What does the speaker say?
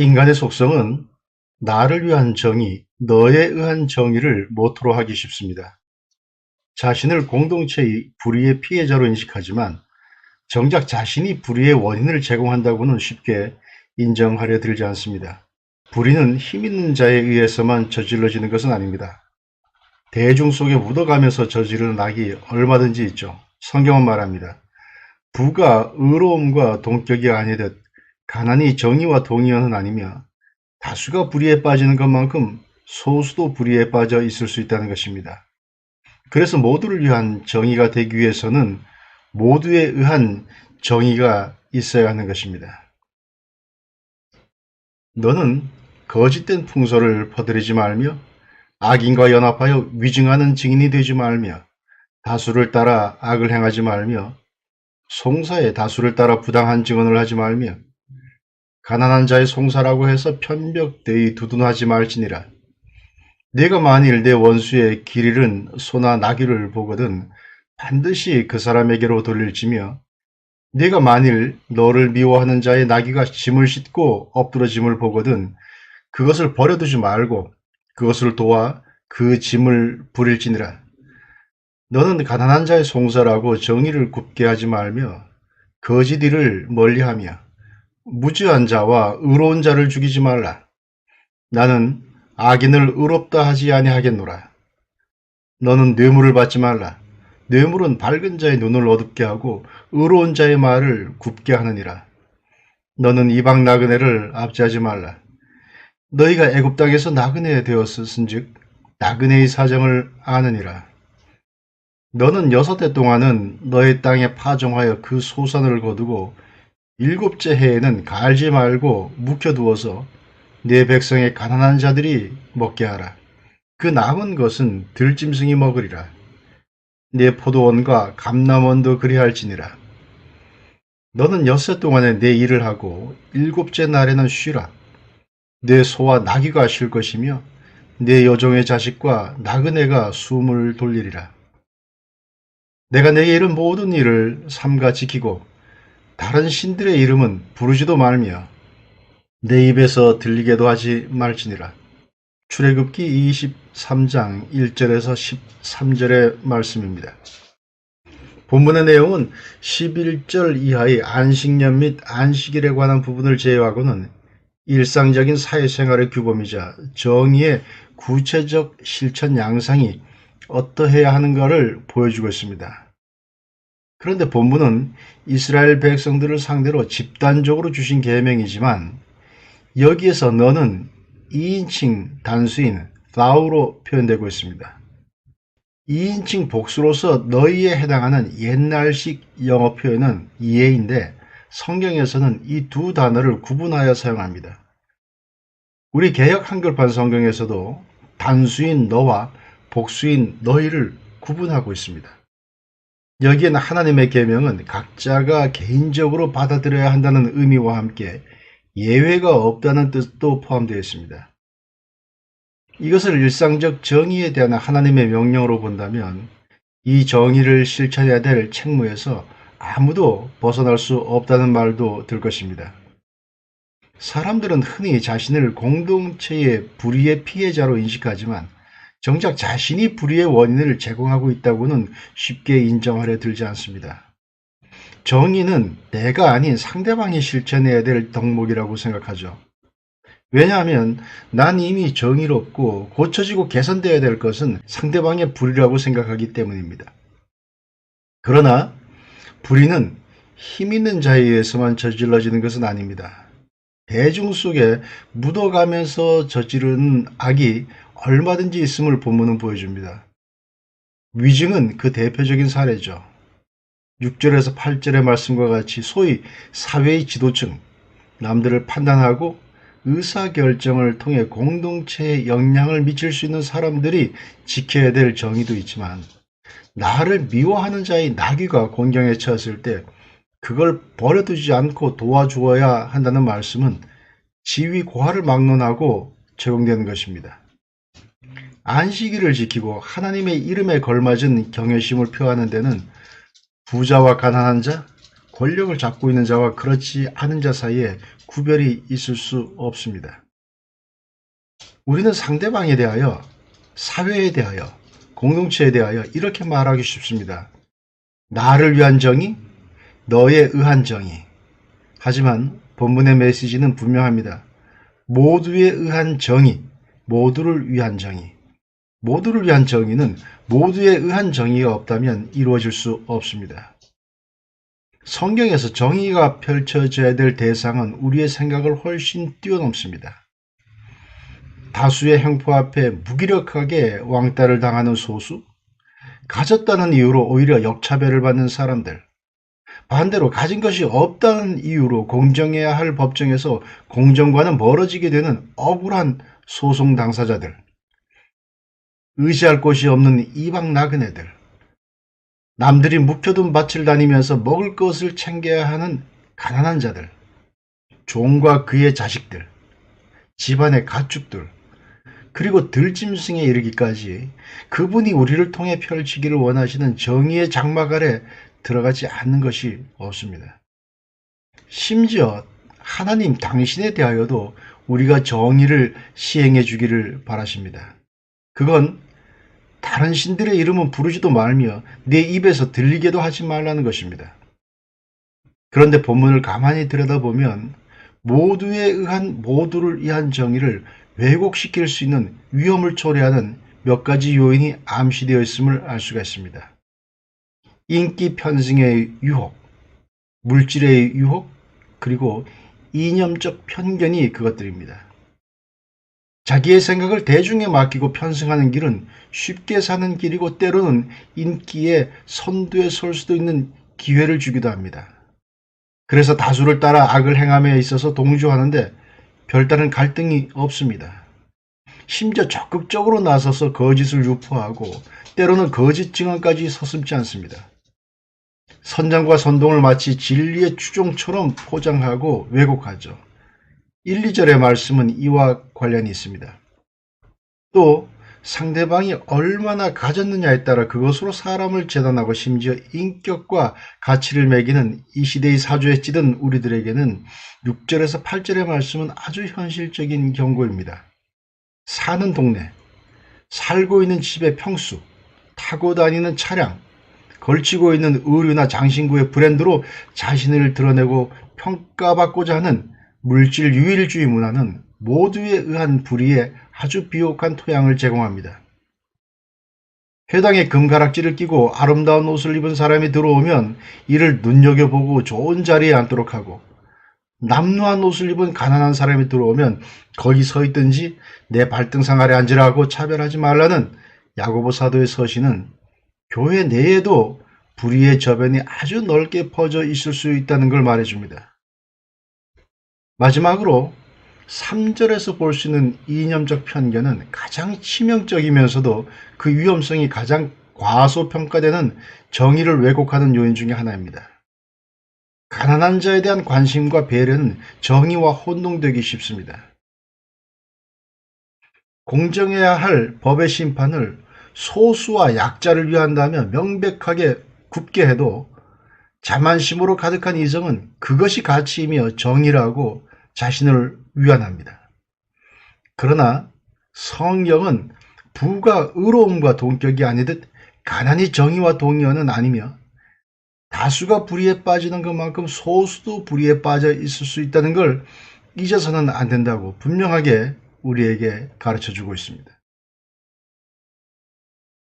인간의 속성은 나를 위한 정의, 너에 의한 정의를 모토로 하기 쉽습니다. 자신을 공동체의 불의의 피해자로 인식하지만 정작 자신이 불의의 원인을 제공한다고는 쉽게 인정하려 들지 않습니다. 불의는 힘 있는 자에 의해서만 저질러지는 것은 아닙니다. 대중 속에 묻어가면서 저지르는 악이 얼마든지 있죠. 성경은 말합니다. 부가 의로움과 동격이 아니듯 가난이 정의와 동의어는 아니며 다수가 불의에 빠지는 것만큼 소수도 불의에 빠져 있을 수 있다는 것입니다. 그래서 모두를 위한 정의가 되기 위해서는 모두에 의한 정의가 있어야 하는 것입니다. 너는 거짓된 풍설을 퍼뜨리지 말며 악인과 연합하여 위증하는 증인이 되지 말며 다수를 따라 악을 행하지 말며 송사에 다수를 따라 부당한 증언을 하지 말며 가난한 자의 송사라고 해서 편벽되이 두둔하지 말지니라. 네가 만일 내 원수의 길 잃은 소나 나귀를 보거든 반드시 그 사람에게로 돌릴지며 네가 만일 너를 미워하는 자의 나귀가 짐을 싣고 엎드러짐을 보거든 그것을 버려두지 말고 그것을 도와 그 짐을 부릴지니라. 너는 가난한 자의 송사라고 정의를 굽게 하지 말며 거짓 일을 멀리하며 무죄한 자와 의로운 자를 죽이지 말라. 나는 악인을 의롭다 하지 아니하겠노라. 너는 뇌물을 받지 말라. 뇌물은 밝은 자의 눈을 어둡게 하고 의로운 자의 말을 굽게 하느니라. 너는 이방 나그네를 압제하지 말라. 너희가 애굽 땅에서 나그네 되었은즉 나그네의 사정을 아느니라. 너는 6해 동안은 너의 땅에 파종하여 그 소산을 거두고 7째 해에는 갈지 말고 묵혀두어서 네 백성의 가난한 자들이 먹게 하라. 그 남은 것은 들짐승이 먹으리라. 네 포도원과 감람원도 그리할지니라. 너는 6해 동안에 내 일을 하고 7째 날에는 쉬라. 내 소와 나귀가 쉴 것이며 내 여종의 자식과 나그네가 숨을 돌리리라. 내가 내게 이른 모든 일을 삼가 지키고 다른 신들의 이름은 부르지도 말며 내 입에서 들리게도 하지 말지니라. 출애굽기 23장 1절에서 13절의 말씀입니다. 본문의 내용은 11절 이하의 안식년 및 안식일에 관한 부분을 제외하고는 일상적인 사회생활의 규범이자 정의의 구체적 실천 양상이 어떠해야 하는가를 보여주고 있습니다. 그런데 본문은 이스라엘 백성들을 상대로 집단적으로 주신 계명이지만 여기에서 너는 2인칭 단수인 thou로 표현되고 있습니다. 2인칭 복수로서 너희에 해당하는 옛날식 영어 표현은 예인데 성경에서는 이 두 단어를 구분하여 사용합니다. 우리 개역 한글판 성경에서도 단수인 너와 복수인 너희를 구분하고 있습니다. 여기에는 하나님의 계명은 각자가 개인적으로 받아들여야 한다는 의미와 함께 예외가 없다는 뜻도 포함되어 있습니다. 이것을 일상적 정의에 대한 하나님의 명령으로 본다면 이 정의를 실천해야 될 책무에서 아무도 벗어날 수 없다는 말도 들 것입니다. 사람들은 흔히 자신을 공동체의 불의의 피해자로 인식하지만 정작 자신이 불의의 원인을 제공하고 있다고는 쉽게 인정하려 들지 않습니다. 정의는 내가 아닌 상대방이 실천해야 될 덕목이라고 생각하죠. 왜냐하면 난 이미 정의롭고 고쳐지고 개선되어야 될 것은 상대방의 불의라고 생각하기 때문입니다. 그러나 불의는 힘 있는 자에 의해서만 저질러지는 것은 아닙니다. 대중 속에 묻어가면서 저지르는 악이 얼마든지 있음을 본문은 보여줍니다. 위증은 그 대표적인 사례죠. 6절에서 8절의 말씀과 같이 소위 사회의 지도층, 남들을 판단하고 의사결정을 통해 공동체에 영향을 미칠 수 있는 사람들이 지켜야 될 정의도 있지만 나를 미워하는 자의 나귀가 곤경에 처했을 때 그걸 버려두지 않고 도와주어야 한다는 말씀은 지위 고하를 막론하고 적용되는 것입니다. 안식일을 지키고 하나님의 이름에 걸맞은 경외심을 표하는 데는 부자와 가난한 자, 권력을 잡고 있는 자와 그렇지 않은 자 사이에 구별이 있을 수 없습니다. 우리는 상대방에 대하여, 사회에 대하여, 공동체에 대하여 이렇게 말하기 쉽습니다. 나를 위한 정의, 너에 의한 정의. 하지만 본문의 메시지는 분명합니다. 모두에 의한 정의, 모두를 위한 정의. 모두를 위한 정의는 모두에 의한 정의가 없다면 이루어질 수 없습니다. 성경에서 정의가 펼쳐져야 될 대상은 우리의 생각을 훨씬 뛰어넘습니다. 다수의 형포 앞에 무기력하게 왕따를 당하는 소수, 가졌다는 이유로 오히려 역차별을 받는 사람들, 반대로 가진 것이 없다는 이유로 공정해야 할 법정에서 공정과는 멀어지게 되는 억울한 소송 당사자들, 의지할 곳이 없는 이방 나그네들, 남들이 묵혀둔 밭을 다니면서 먹을 것을 챙겨야 하는 가난한 자들, 종과 그의 자식들, 집안의 가축들, 그리고 들짐승에 이르기까지 그분이 우리를 통해 펼치기를 원하시는 정의의 장막 아래 들어가지 않는 것이 없습니다. 심지어 하나님 당신에 대하여도 우리가 정의를 시행해 주기를 바라십니다. 그건 다른 신들의 이름은 부르지도 말며 내 입에서 들리게도 하지 말라는 것입니다. 그런데 본문을 가만히 들여다보면 모두에 의한 모두를 위한 정의를 왜곡시킬 수 있는 위험을 초래하는 몇 가지 요인이 암시되어 있음을 알 수가 있습니다. 인기 편승의 유혹, 물질의 유혹, 그리고 이념적 편견이 그것들입니다. 자기의 생각을 대중에 맡기고 편승하는 길은 쉽게 사는 길이고 때로는 인기의 선두에 설 수도 있는 기회를 주기도 합니다. 그래서 다수를 따라 악을 행함에 있어서 동조하는데 별다른 갈등이 없습니다. 심지어 적극적으로 나서서 거짓을 유포하고 때로는 거짓 증언까지 서슴지 않습니다. 선장과 선동을 마치 진리의 추종처럼 포장하고 왜곡하죠. 1, 2절의 말씀은 이와 관련이 있습니다. 또 상대방이 얼마나 가졌느냐에 따라 그것으로 사람을 재단하고 심지어 인격과 가치를 매기는 이 시대의 사주에 찌든 우리들에게는 6절에서 8절의 말씀은 아주 현실적인 경고입니다. 사는 동네, 살고 있는 집의 평수, 타고 다니는 차량, 걸치고 있는 의류나 장신구의 브랜드로 자신을 드러내고 평가받고자 하는 물질 유일주의 문화는 모두에 의한 불의에 아주 비옥한 토양을 제공합니다. 회당에 금가락지를 끼고 아름다운 옷을 입은 사람이 들어오면 이를 눈여겨보고 좋은 자리에 앉도록 하고, 남루한 옷을 입은 가난한 사람이 들어오면 거기 서 있든지 내 발등상 아래 앉으라고 차별하지 말라는 야고보 사도의 서신은 교회 내에도 불의의 저변이 아주 넓게 퍼져 있을 수 있다는 걸 말해줍니다. 마지막으로 3절에서 볼 수 있는 이념적 편견은 가장 치명적이면서도 그 위험성이 가장 과소평가되는 정의를 왜곡하는 요인 중에 하나입니다. 가난한 자에 대한 관심과 배려는 정의와 혼동되기 쉽습니다. 공정해야 할 법의 심판을 소수와 약자를 위한다며 명백하게 굽게 해도 자만심으로 가득한 이성은 그것이 가치이며 정의라고 자신을 위안합니다. 그러나 성경은 부가 의로움과 동격이 아니듯 가난이 정의와 동의어는 아니며 다수가 불의에 빠지는 것만큼 소수도 불의에 빠져 있을 수 있다는 걸 잊어서는 안 된다고 분명하게 우리에게 가르쳐주고 있습니다.